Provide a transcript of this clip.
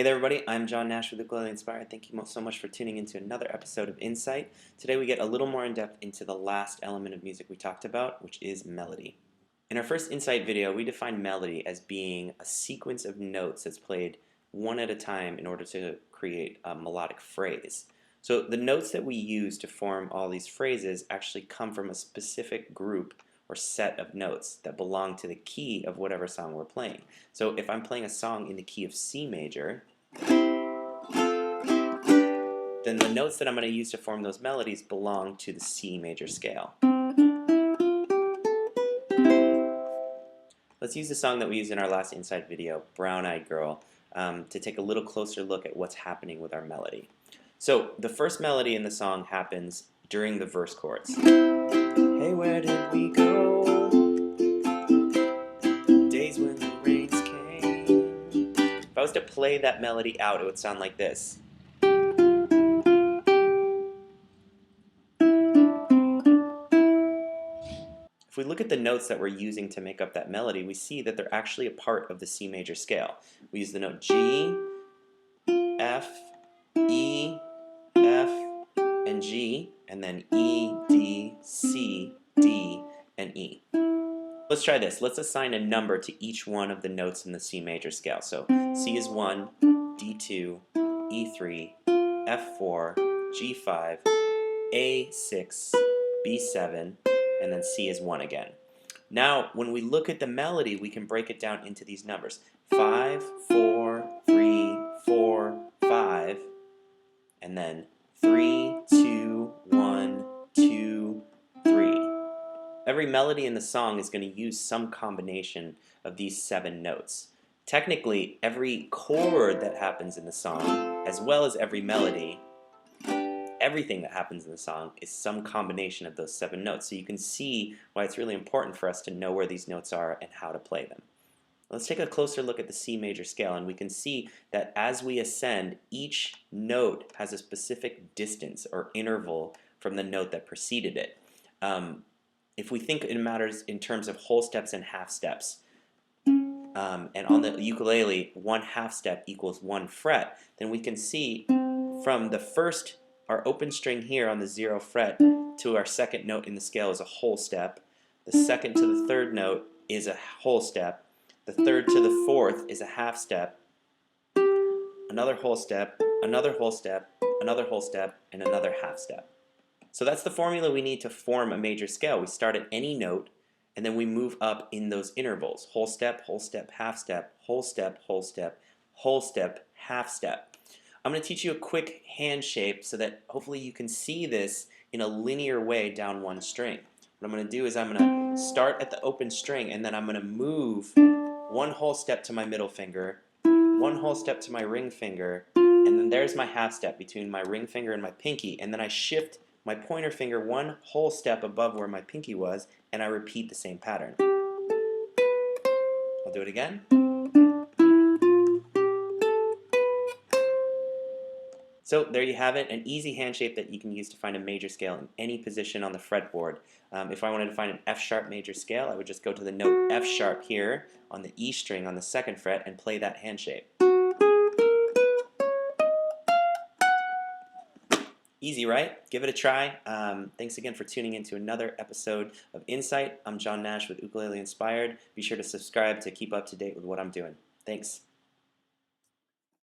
Hey there everybody, I'm John Nash with Ukulele Inspired. Thank you so much for tuning into another episode of Insight. Today we get a little more in depth into the last element of music we talked about, which is melody. In our first Insight video, we defined melody as being a sequence of notes that's played one at a time in order to create a melodic phrase. So the notes that we use to form all these phrases actually come from a specific group or set of notes that belong to the key of whatever song we're playing. So if I'm playing a song in the key of C major, then the notes that I'm going to use to form those melodies belong to the C major scale. Let's use the song that we used in our last Insight video, Brown Eyed Girl, to take a little closer look at what's happening with our melody. So the first melody in the song happens during the verse chords. Hey, where did we go? Days when the rains came. If I was to play that melody out, it would sound like this. If we look at the notes that we're using to make up that melody, we see that they're actually a part of the C major scale. We use the note G, F, E, F, and G, and then E, D, C, D, and E. Let's try this. Let's assign a number to each one of the notes in the C major scale. So C is 1, D2, E3, F4, G5, A6, B7, and then C is 1 again. Now, when we look at the melody, we can break it down into these numbers. 5, 4, 3, 4, 5, and then 3, 2, 1, 2, 3. Every melody in the song is going to use some combination of these 7 notes. Technically, every chord that happens in the song, as well as every melody, everything that happens in the song is some combination of those 7 notes. So you can see why it's really important for us to know where these notes are and how to play them. Let's take a closer look at the C major scale, and we can see that as we ascend, each note has a specific distance or interval from the note that preceded it. If we think it matters in terms of whole steps and half steps, and on the ukulele, 1 half step equals 1 fret, then we can see from the first, our open string here on the 0 fret, to our second note in the scale is a whole step. The second to the third note is a whole step. The third to the fourth is a half step. Another whole step, another whole step, another whole step, and another half step. So that's the formula we need to form a major scale. We start at any note, and then we move up in those intervals. Whole step, half step, whole step, whole step, whole step, half step. I'm going to teach you a quick hand shape so that hopefully you can see this in a linear way down one string. What I'm going to do is I'm going to start at the open string, and then I'm going to move 1 whole step to my middle finger, 1 whole step to my ring finger, and then there's my half step between my ring finger and my pinky, and then I shift my pointer finger 1 whole step above where my pinky was, and I repeat the same pattern. I'll do it again. So there you have it, an easy hand shape that you can use to find a major scale in any position on the fretboard. If I wanted to find an F sharp major scale, I would just go to the note F sharp here on the E string on the 2nd fret and play that hand shape. Easy, right? Give it a try. Thanks again for tuning in to another episode of Insight. I'm John Nash with Ukulele Inspired. Be sure to subscribe to keep up to date with what I'm doing. Thanks.